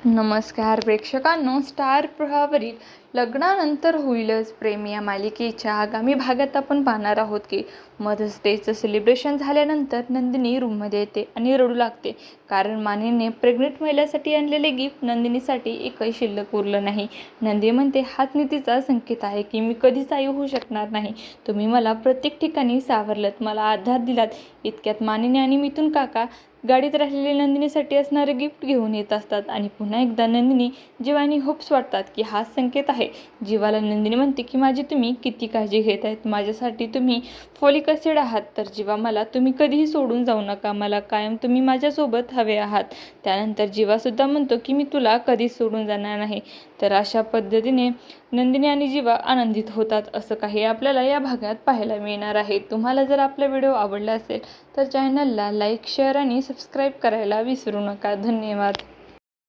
नमस्कार प्रेक्षकांनो, स्टार प्रवाहावरील लग्नानंतर होईलच प्रेम या मालिकेच्या आगामी भागात आपण पाहणार आहोत की मदर्स डेचं सेलिब्रेशन झाल्यानंतर नंदिनी रूममध्ये येते आणि रडू लागते, कारण मानेने प्रेग्नेंट महिलेसाठी आणलेले गिफ्ट नंदिनीसाठी एकही शिल्लक उरलं नाही. नंदिनी म्हणते, हाच नीतीचा संकेत आहे की मी कधीच आई होऊ शकणार नाही. तुम्ही मला प्रत्येक ठिकाणी सावरलत, मला आधार दिलात. इतक्यात मानिनी आणि मिथुन काका गाडीत राहिलेले नंदिनीसाठी असणारे गिफ्ट घेऊन येत असतात आणि पुन्हा एकदा नंदिनी जीवानी होप्स वाटतात की हा संकेत आहे. जीवाला नंदिनी म्हणते की माझी तुम्ही किती काळजी घेत आहेत, माझ्यासाठी तुम्ही फॉलिक ॲसिड आहात. तर जीवा, मला तुम्ही कधीही सोडून जाऊ नका, मला कायम तुम्ही माझ्यासोबत हवे आहात. त्यानंतर जीवासुद्धा म्हणतो की मी तुला कधीच सोडून जाणार नाही. तर अशा पद्धतीने नंदिनी आणि जीवा आनंदित होतात. असं काही आपल्याला या भागात पाहायला मिळणार आहे. तुम्हाला जर आपला व्हिडिओ आवडला असेल तर चॅनलला लाईक, शेअर आणि सबस्क्राईब करायला विसरू नका. धन्यवाद.